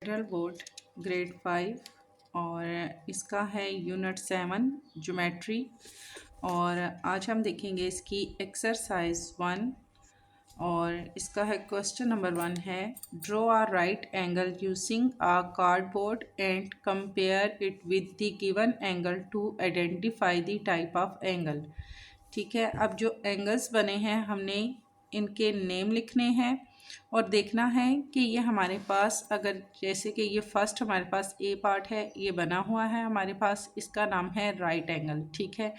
Central board grade 5 और इसका है यूनिट 7 ज्योमेट्री। और आज हम देखेंगे इसकी एक्सरसाइज 1 और इसका है क्वेश्चन नंबर 1 है draw a right angle using a cardboard and compare it with the given angle to identify the type of angle. ठीक है, अब जो एंगल्स बने हैं हमने इनके नेम लिखने हैं और देखना है कि ये हमारे पास, अगर जैसे कि ये फर्स्ट हमारे पास ए पार्ट है, ये बना हुआ है हमारे पास, इसका नाम है राइट एंगल। ठीक है,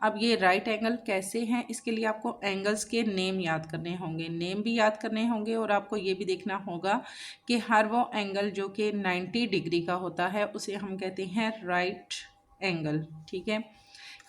अब ये राइट एंगल कैसे हैं, इसके लिए आपको एंगल्स के नेम याद करने होंगे, नेम भी याद करने होंगे और आपको ये भी देखना होगा कि हर वो एंगल जो कि 90 डिग्री का होता है उसे हम कहते हैं राइट एंगल। ठीक है,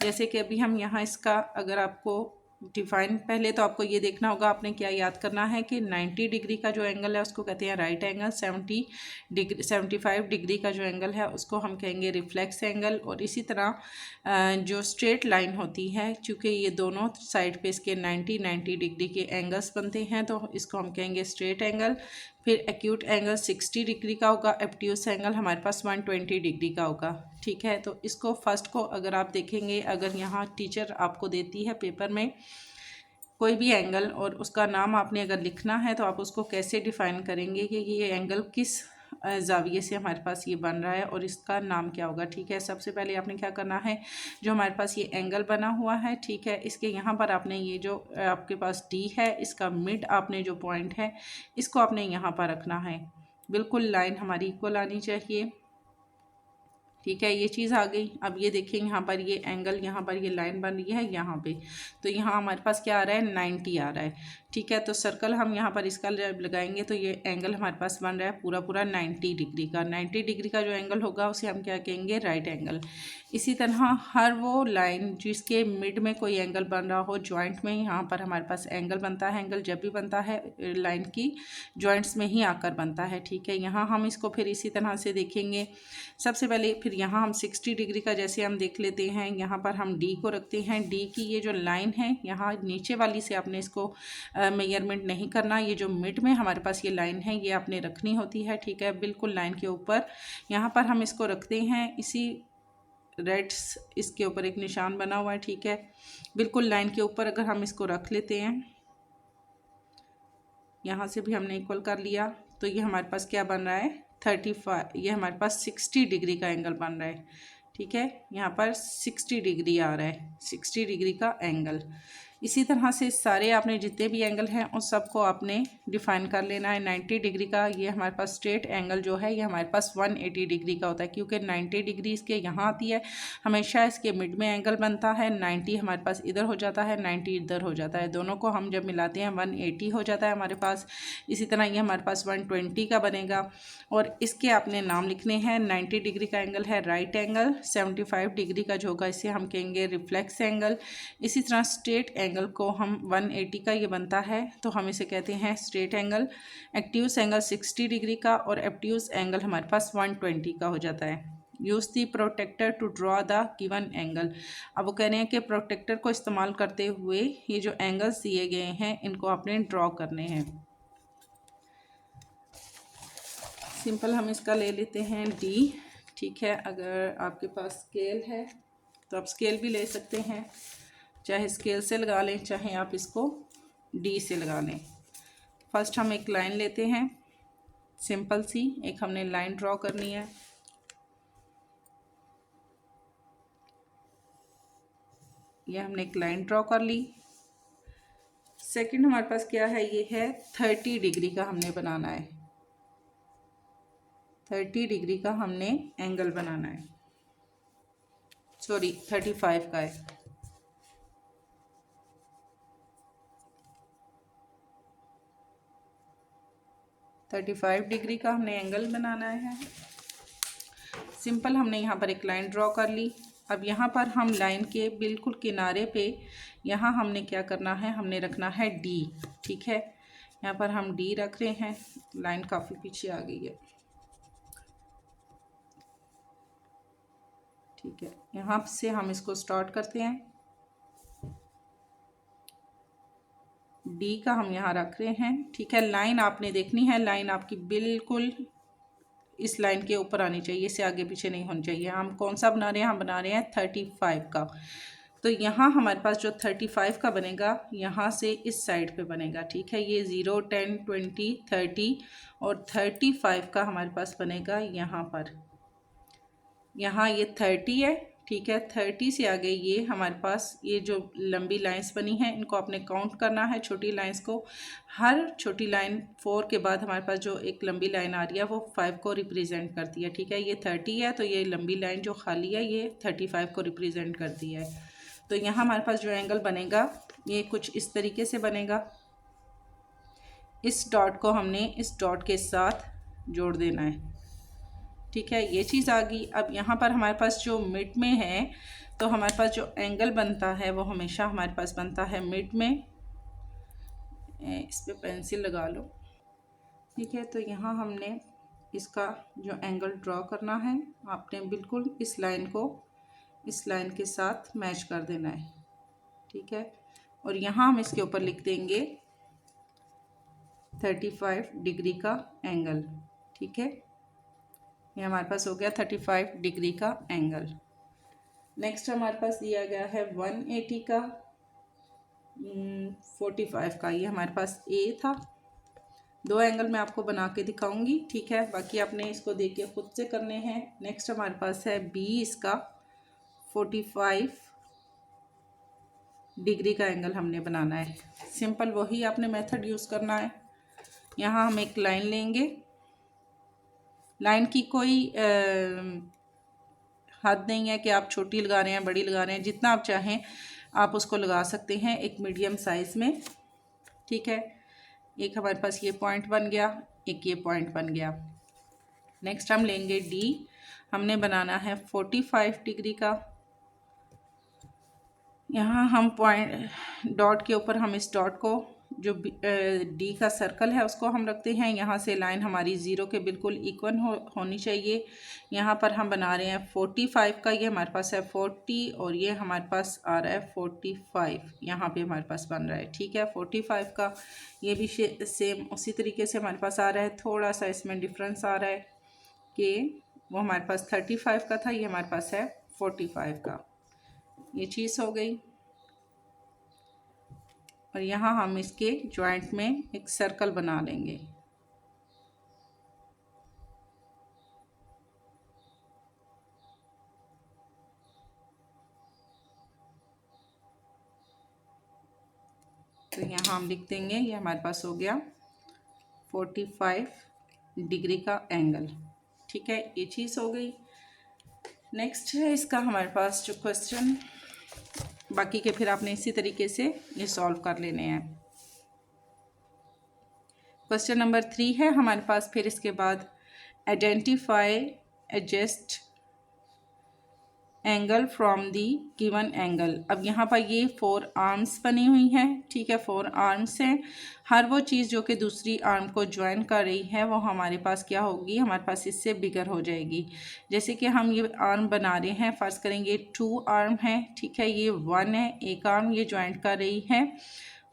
जैसे कि अभी हम यहाँ इसका अगर आपको डिफाइन, पहले तो आपको ये देखना होगा आपने क्या याद करना है कि 90 डिग्री का जो एंगल है उसको कहते हैं राइट एंगल, 75 डिग्री का जो एंगल है उसको हम कहेंगे रिफ्लेक्स एंगल। और इसी तरह जो स्ट्रेट लाइन होती है, चूँकि ये दोनों साइड पे इसके 90 डिग्री के एंगल्स बनते हैं तो इसको हम कहेंगे स्ट्रेट एंगल। फिर एक्यूट एंगल 60 डिग्री का होगा, एब्ट्यूस एंगल हमारे पास 120 डिग्री का होगा। ठीक है, तो इसको फर्स्ट को अगर आप देखेंगे, अगर यहाँ टीचर आपको देती है पेपर में कोई भी एंगल और उसका नाम आपने अगर लिखना है तो आप उसको कैसे डिफ़ाइन करेंगे कि ये एंगल किस ज़ाविये से हमारे पास ये बन रहा है और इसका नाम क्या होगा। ठीक है, सबसे पहले आपने क्या करना है, जो हमारे पास ये एंगल बना हुआ है, ठीक है, इसके यहाँ पर आपने ये जो आपके पास डी है, इसका मिड आपने जो पॉइंट है इसको आपने यहाँ पर रखना है। बिल्कुल लाइन हमारी इक्वल आनी चाहिए। ठीक है, ये चीज़ आ गई। अब ये देखिए यहाँ पर ये एंगल, यहाँ पर ये लाइन बन रही है यहाँ पे, तो यहाँ हमारे पास क्या आ रहा है, 90 आ रहा है। ठीक है, तो सर्कल हम यहाँ पर इसका लगाएंगे तो ये एंगल हमारे पास बन रहा है पूरा पूरा 90 डिग्री का। 90 डिग्री का जो एंगल होगा उसे हम क्या कहेंगे, राइट एंगल। इसी तरह हर वो लाइन जिसके मिड में कोई एंगल बन रहा हो, जॉइंट में यहाँ पर हमारे पास एंगल बनता है। एंगल जब भी बनता है लाइन की जॉइंट्स में ही आकर बनता है। ठीक है, यहाँ हम इसको फिर इसी तरह से देखेंगे। सबसे पहले फिर यहाँ हम 60 डिग्री का जैसे हम देख लेते हैं, यहाँ पर हम डी को रखते हैं। डी की ये जो लाइन है यहाँ नीचे वाली से आपने इसको मेजरमेंट नहीं करना, ये जो मिड में हमारे पास ये लाइन है ये आपने रखनी होती है। ठीक है, बिल्कुल लाइन के ऊपर यहाँ पर हम इसको रखते हैं, इसी रेड्स इसके ऊपर एक निशान बना हुआ है। ठीक है, बिल्कुल लाइन के ऊपर अगर हम इसको रख लेते हैं, यहाँ से भी हमने इक्वल कर लिया, तो ये हमारे पास क्या बन रहा है, 35, ये हमारे पास 60 डिग्री का एंगल बन रहा है। ठीक है, यहाँ पर 60 डिग्री आ रहा है, 60 डिग्री का एंगल। इसी तरह से सारे आपने जितने भी एंगल हैं उन सबको आपने डिफाइन कर लेना है। 90 डिग्री का ये हमारे पास स्ट्रेट एंगल जो है ये हमारे पास 180 डिग्री का होता है, क्योंकि 90 डिग्री इसके यहाँ आती है, हमेशा इसके मिड में एंगल बनता है। 90 हमारे पास इधर हो जाता है, 90 इधर हो जाता है, दोनों को हम जब मिलाते हैं 180 हो जाता है हमारे पास। इसी तरह ये हमारे पास 120 का बनेगा और इसके आपने नाम लिखने हैं। 90 डिग्री का एंगल है राइट एंगल, 75 डिग्री का जो होगा इसे हम कहेंगे रिफ्लेक्स एंगल। इसी तरह स्ट्रेट एंगल को हम 180 का ये बनता है तो हम इसे कहते हैं straight angle. Acute angle 60 degree का और एब्ट्यूस एंगल हमारे पास 120 का हो जाता है। Use the protractor to draw the given angle. अब वो कह रहे हैं कि प्रोटेक्टर को इस्तेमाल करते हुए ये जो एंगल्स दिए गए हैं इनको आपने ड्रॉ करने हैं। सिंपल हम इसका ले लेते हैं डी। ठीक है, अगर आपके पास स्केल है तो आप स्केल भी ले सकते हैं, चाहे स्केल से लगा लें चाहे आप इसको डी से लगा लें। फर्स्ट हम एक लाइन लेते हैं, सिंपल सी एक हमने लाइन ड्रॉ करनी है। ये हमने एक लाइन ड्रॉ कर ली। सेकंड हमारे पास क्या है, ये है 30 डिग्री का हमने बनाना है। 30 डिग्री का हमने एंगल बनाना है, सॉरी 35 का है। थर्टी 35 डिग्री का हमने एंगल बनाना है। सिंपल हमने यहाँ पर एक लाइन ड्रॉ कर ली। अब यहाँ पर हम लाइन के बिल्कुल किनारे पे यहाँ हमने क्या करना है, हमने रखना है डी। ठीक है, यहाँ पर हम डी रख रहे हैं, लाइन काफ़ी पीछे आ गई है। ठीक है, यहाँ से हम इसको स्टार्ट करते हैं। डी का हम यहाँ रख रहे हैं। ठीक है, लाइन आपने देखनी है, लाइन आपकी बिल्कुल इस लाइन के ऊपर आनी चाहिए, इससे आगे पीछे नहीं होनी चाहिए। हम कौन सा बना रहे हैं, हम बना रहे हैं 35 का। तो यहाँ हमारे पास जो 35 का बनेगा यहाँ से इस साइड पे बनेगा, ठीक है। ये 0, 10, 20, 30 और 35 का हमारे पास बनेगा यहाँ पर। यहाँ ये 30 है, ठीक है। 30 से आगे ये हमारे पास ये जो लंबी लाइंस बनी हैं इनको आपने काउंट करना है, छोटी लाइंस को। हर छोटी लाइन 4 के बाद हमारे पास जो एक लंबी लाइन आ रही है वो 5 को रिप्रेजेंट करती है, ठीक है। ये 30 है तो ये लंबी लाइन जो खाली है ये 35 को रिप्रेजेंट करती है। तो यहाँ हमारे पास जो एंगल बनेगा ये कुछ इस तरीके से बनेगा। इस डॉट को हमने इस डॉट के साथ जोड़ देना है, ठीक है। ये चीज़ आ गई। अब यहाँ पर हमारे पास जो मिड में है तो हमारे पास जो एंगल बनता है वो हमेशा हमारे पास बनता है मिड में। इस पर पेंसिल लगा लो, ठीक है। तो यहाँ हमने इसका जो एंगल ड्रॉ करना है आपने बिल्कुल इस लाइन को इस लाइन के साथ मैच कर देना है, ठीक है। और यहाँ हम इसके ऊपर लिख देंगे 35 डिग्री का एंगल, ठीक है। ये हमारे पास हो गया 35 डिग्री का एंगल। नेक्स्ट हमारे पास दिया गया है 180 का 45 का। ये हमारे पास ए था। दो एंगल मैं आपको बना के दिखाऊंगी, ठीक है। बाकी आपने इसको देख के खुद से करने हैं। नेक्स्ट हमारे पास है बी, इसका 45 डिग्री का एंगल हमने बनाना है। सिंपल वही आपने मेथड यूज़ करना है। यहाँ हम एक लाइन लेंगे। लाइन की कोई हद नहीं है कि आप छोटी लगा रहे हैं बड़ी लगा रहे हैं, जितना आप चाहें आप उसको लगा सकते हैं एक मीडियम साइज़ में, ठीक है। एक हमारे पास ये पॉइंट बन गया, एक ये पॉइंट बन गया। नेक्स्ट हम लेंगे डी। हमने बनाना है 45 डिग्री का। यहाँ हम पॉइंट डॉट के ऊपर हम इस डॉट को जो डी का सर्कल है उसको हम रखते हैं। यहाँ से लाइन हमारी 0 के बिल्कुल इक्वल होनी चाहिए। यहाँ पर हम बना रहे हैं 45 का। ये हमारे पास है 40 और ये हमारे पास आ रहा है 45, यहाँ पे हमारे पास बन रहा है, ठीक है। 45 का ये भी सेम उसी तरीके से हमारे पास आ रहा है। थोड़ा सा इसमें डिफरेंस आ रहा है कि वो हमारे पास 35 का था, ये हमारे पास है 45 का। ये चीज़ हो गई। और यहाँ हम इसके जॉइंट में एक सर्कल बना लेंगे। तो यहाँ हम लिख देंगे ये हमारे पास हो गया 45 डिग्री का एंगल, ठीक है। ये चीज़ हो गई। नेक्स्ट है इसका हमारे पास जो क्वेश्चन, बाकी के फिर आपने इसी तरीके से ये सॉल्व कर लेने हैं। क्वेश्चन नंबर 3 है हमारे पास। फिर इसके बाद identify adjust angle from the given angle. अब यहाँ पर ये 4 आर्म्स बनी हुई हैं, ठीक है। 4 आर्म्स हैं। हर वो चीज़ जो कि दूसरी आर्म को ज्वाइन कर रही है वो हमारे पास क्या होगी, हमारे पास इससे बिगर हो जाएगी। जैसे कि हम ये आर्म बना रहे हैं, फ़र्ज़ करेंगे 2 आर्म है, ठीक है। ये 1 है, एक आर्म ये ज्वाइंट कर रही है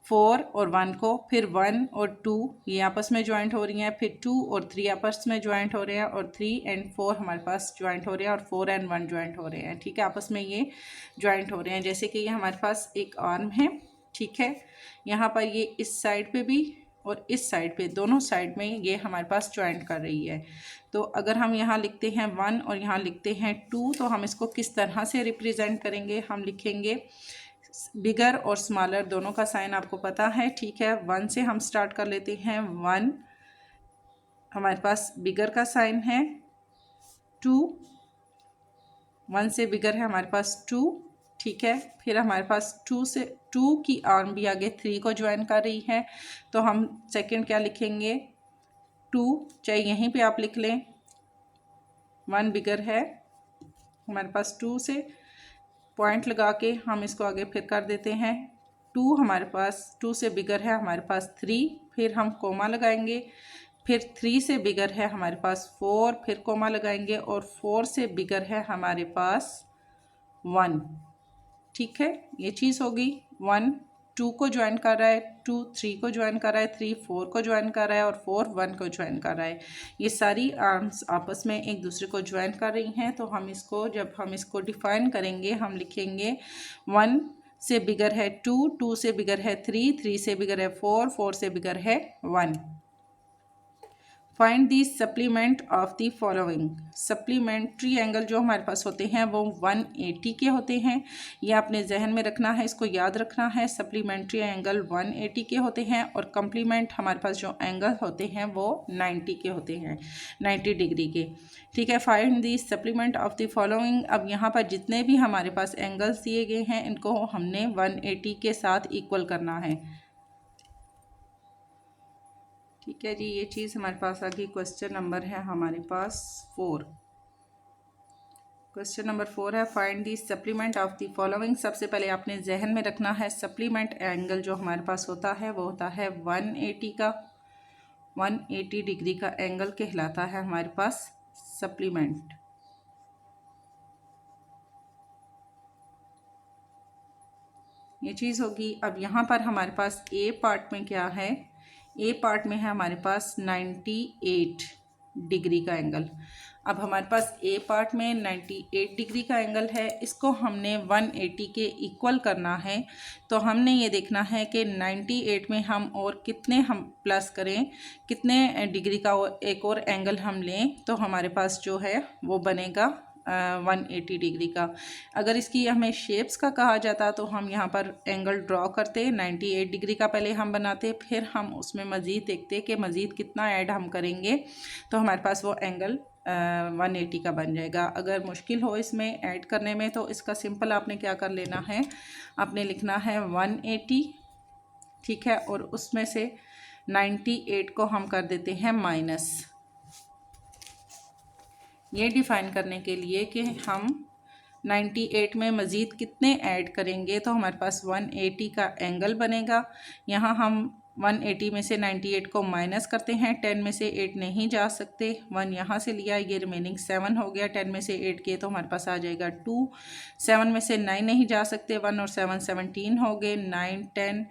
4 और 1 को। फिर 1 और 2 ये आपस में ज्वाइंट हो रही हैं। फिर 2 और 3 आपस में ज्वाइंट हो रहे हैं। और 3 एंड 4 हमारे पास ज्वाइंट हो रहे हैं। और 4 एंड 1 ज्वाइंट हो रहे हैं, ठीक है। आपस में ये ज्वाइंट हो रहे हैं। जैसे कि ये हमारे पास एक आर्म है, ठीक है। यहाँ पर ये इस साइड पे भी और इस साइड पे, दोनों साइड में ये हमारे पास ज्वाइंट कर रही है। तो अगर हम यहाँ लिखते हैं 1 और यहाँ लिखते हैं 2 तो हम इसको किस तरह से रिप्रेजेंट करेंगे, हम लिखेंगे बिगर और स्मॉलर दोनों का साइन आपको पता है, ठीक है। 1 से हम स्टार्ट कर लेते हैं। 1 हमारे पास बिगर का साइन है। 2 1 से बिगर है हमारे पास 2, ठीक है। फिर हमारे पास 2 की आर्म भी आगे 3 को ज्वाइन कर रही है। तो हम सेकंड क्या लिखेंगे, 2, चाहे यहीं पे आप लिख लें। 1 बिगर है हमारे पास 2 से, पॉइंट लगा के हम इसको आगे फिर कर देते हैं। 2 हमारे पास 2 से बिगर है हमारे पास 3, फिर हम कोमा लगाएंगे। फिर 3 से बिगर है हमारे पास 4, फिर कोमा लगाएंगे। और 4 से बिगर है हमारे पास 1, ठीक है। ये चीज़ होगी 1 2 को ज्वाइन कर रहा है, 2 3 को ज्वाइन कर रहा है, 3 4 को ज्वाइन कर रहा है और 4 1 को ज्वाइन कर रहा है। ये सारी आर्म्स आपस में एक दूसरे को ज्वाइन कर रही हैं। तो हम इसको, जब हम इसको डिफाइन करेंगे, हम लिखेंगे 1 से बिगर है 2, 2 से बिगर है 3, 3 से बिगर है 4, 4 से बिगर है 1। Find the supplement of the following. Supplementary angle जो हमारे पास होते हैं वो 180 के होते हैं। ये आपने जहन में रखना है, इसको याद रखना है। सप्लीमेंट्री एंगल 180 के होते हैं और कम्प्लीमेंट हमारे पास जो एंगल होते हैं वो 90 के होते हैं, 90 डिग्री के। ठीक है, find the supplement of the following. अब यहाँ पर जितने भी हमारे पास एंगल्स दिए गए हैं इनको हमने 180 के साथ इक्वल करना है। ठीक है जी, ये चीज़ हमारे पास आ गई। क्वेश्चन नंबर है हमारे पास 4। क्वेश्चन नंबर 4 है find the supplement of the following. सबसे पहले आपने जहन में रखना है सप्लीमेंट एंगल जो हमारे पास होता है वो होता है 180 का, 180 डिग्री का एंगल कहलाता है हमारे पास सप्लीमेंट। ये चीज़ होगी। अब यहाँ पर हमारे पास ए पार्ट में क्या है, ए पार्ट में है हमारे पास 98 डिग्री का एंगल। अब हमारे पास ए पार्ट में 98 डिग्री का एंगल है, इसको हमने 180 के इक्वल करना है। तो हमने ये देखना है कि 98 में हम और कितने हम प्लस करें, कितने डिग्री का एक और एंगल हम लें तो हमारे पास जो है वो बनेगा 180 डिग्री का। अगर इसकी हमें शेप्स का कहा जाता तो हम यहाँ पर एंगल ड्रॉ करते, 98 डिग्री का पहले हम बनाते, फिर हम उसमें मज़ीद देखते कि मज़ीद कितना ऐड हम करेंगे तो हमारे पास वो एंगल 180 का बन जाएगा। अगर मुश्किल हो इसमें ऐड करने में तो इसका सिंपल आपने क्या कर लेना है, आपने लिखना है 180, ठीक है, और उसमें से 98 को हम कर देते हैं माइनस। ये डिफ़ाइन करने के लिए कि हम 98 में मज़ीद कितने ऐड करेंगे तो हमारे पास 180 का एंगल बनेगा। यहाँ हम 180 में से 98 को माइनस करते हैं, 10 में से 8 नहीं जा सकते, 1 यहाँ से लिया, ये रिमेनिंग 7 हो गया, 10 में से 8 किए तो हमारे पास आ जाएगा 2, 7 में से 9 नहीं जा सकते, 1 और 7 17 हो गए, 9 10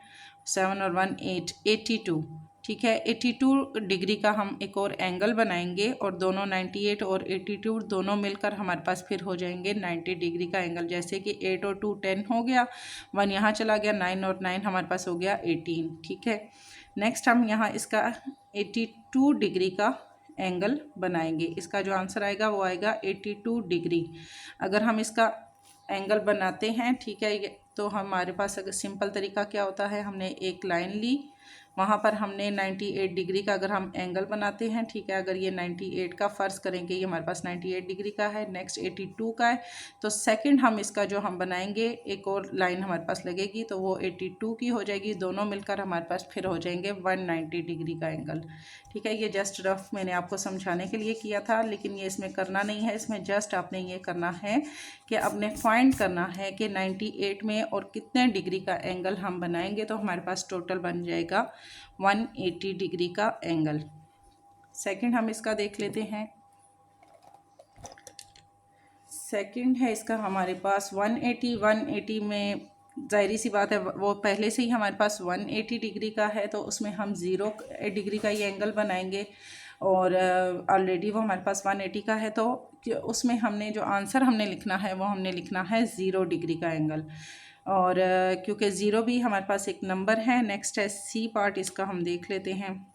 7 और 1 8, 82। ठीक है, 82 डिग्री का हम एक और एंगल बनाएंगे और दोनों 98 और 82 दोनों मिलकर हमारे पास फिर हो जाएंगे 90 डिग्री का एंगल। जैसे कि 8 और 2 10 हो गया, 1 यहाँ चला गया, 9 और 9 हमारे पास हो गया 18। ठीक है, नेक्स्ट हम यहाँ इसका 82 डिग्री का एंगल बनाएंगे। इसका जो आंसर आएगा वो आएगा 82 डिग्री। अगर हम इसका एंगल बनाते हैं, ठीक है, तो हमारे पास अगर सिंपल तरीका क्या होता है, हमने एक लाइन ली, वहाँ पर हमने 98 डिग्री का अगर हम एंगल बनाते हैं, ठीक है, अगर ये 98 का फ़र्ज़ करेंगे, ये हमारे पास 98 डिग्री का है, नेक्स्ट 82 का है, तो सेकंड हम इसका जो हम बनाएंगे एक और लाइन हमारे पास लगेगी तो वो 82 की हो जाएगी, दोनों मिलकर हमारे पास फिर हो जाएंगे 190 डिग्री का एंगल। ठीक है, ये जस्ट रफ मैंने आपको समझाने के लिए किया था, लेकिन ये इसमें करना नहीं है, इसमें जस्ट आपने ये करना है कि आपने फाइंड करना है कि 98 में और कितने डिग्री का एंगल हम बनाएंगे तो हमारे पास टोटल बन जाएगा 180 डिग्री का एंगल। सेकंड हम इसका देख लेते हैं। सेकंड है इसका हमारे पास 180 में ज़ाहिरी सी बात है वो पहले से ही हमारे पास 180 डिग्री का है, तो उसमें हम 0 डिग्री का ये एंगल बनाएंगे और ऑलरेडी वो हमारे पास 180 का है, तो उसमें हमने जो आंसर हमने लिखना है वो हमने लिखना है 0 डिग्री का एंगल। और क्योंकि 0 भी हमारे पास एक नंबर है। नेक्स्ट है सी पार्ट, इसका हम देख लेते हैं।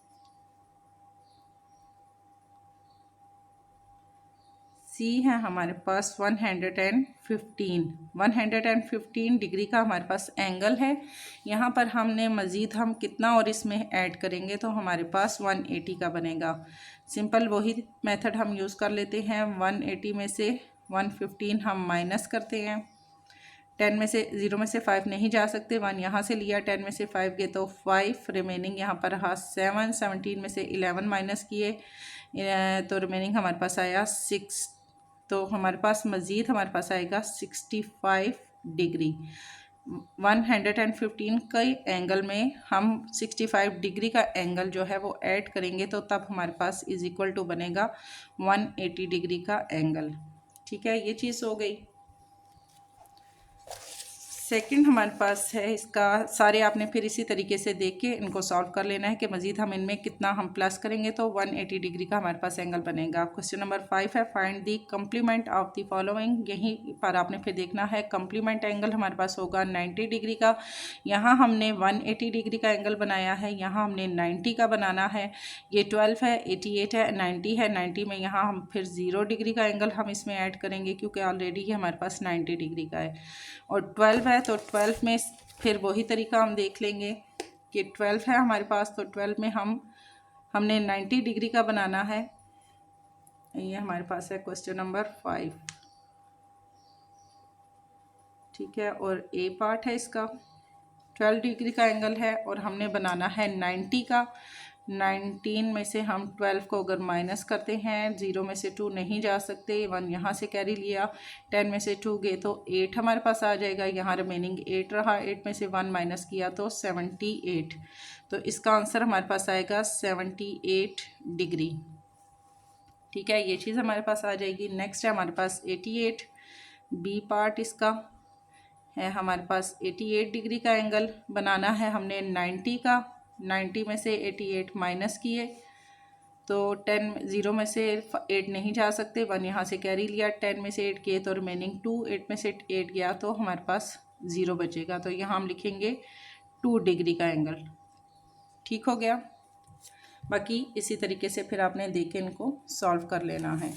सी है हमारे पास 115 डिग्री का हमारे पास एंगल है। यहाँ पर हमने मज़ीद हम कितना और इसमें ऐड करेंगे तो हमारे पास 180 का बनेगा। सिंपल वही मेथड हम यूज़ कर लेते हैं। 180 में से 115 हम माइनस करते हैं, 10 में से 0 में से 5 नहीं जा सकते, 1 यहाँ से लिया, 10 में से 5 गए तो 5, रिमेनिंग यहाँ पर रहा 7, 17 में से 11 माइनस किए तो रिमेनिंग हमारे पास आया 6, तो हमारे पास मज़ीद हमारे पास आएगा 65 डिग्री। 115 के एंगल में हम 65 डिग्री का एंगल जो है वो ऐड करेंगे तो तब हमारे पास इज़ इक्वल टू बनेगा 180 डिग्री का एंगल। ठीक है, ये चीज़ हो गई। सेकंड हमारे पास है, इसका सारे आपने फिर इसी तरीके से देख के इनको सॉल्व कर लेना है कि मज़ीद हम इनमें कितना हम प्लस करेंगे तो 180 डिग्री का हमारे पास एंगल बनेगा। क्वेश्चन नंबर 5 है, find the complement of the following. यहीं पर आपने फिर देखना है कम्प्लीमेंट एंगल हमारे पास होगा 90 डिग्री का। यहाँ हमने 180 डिग्री का एंगल बनाया है, यहाँ हमने 90 का बनाना है। ये 12 है, 88 है, 90 है। 90 में यहाँ हम फिर 0 डिग्री का एंगल हम इसमें ऐड करेंगे क्योंकि ऑलरेडी ही हमारे पास 90 डिग्री का है। और 12 है तो 12 में फिर वही तरीका हम देख लेंगे कि 12 है हमारे पास, तो 12 में हमने 90 डिग्री का बनाना है। ये हमारे पास है क्वेश्चन नंबर 5, ठीक है। और ए पार्ट है इसका, 12 डिग्री का एंगल है और हमने बनाना है 90 का। 19 में से हम 12 को अगर माइनस करते हैं, 0 में से 2 नहीं जा सकते, 1 यहाँ से कैरी लिया, 10 में से 2 गए तो 8 हमारे पास आ जाएगा। यहाँ रिमेनिंग 8 रहा, 8 में से 1 माइनस किया तो 78। तो इसका आंसर हमारे पास आएगा 78 डिग्री, ठीक है। ये चीज़ हमारे पास आ जाएगी। नेक्स्ट है हमारे पास 88, बी पार्ट इसका है हमारे पास 88 डिग्री का एंगल बनाना है हमने 90 का। 90 में से 88 माइनस किए तो 10, 0 में से 8 नहीं जा सकते, 1 यहाँ से कैरी लिया, 10 में से 8 किए तो रिमेनिंग 2, 8 में से 8 गया तो हमारे पास 0 बचेगा। तो यहाँ हम लिखेंगे 2 डिग्री का एंगल, ठीक हो गया। बाकी इसी तरीके से फिर आपने देख के इनको सॉल्व कर लेना है।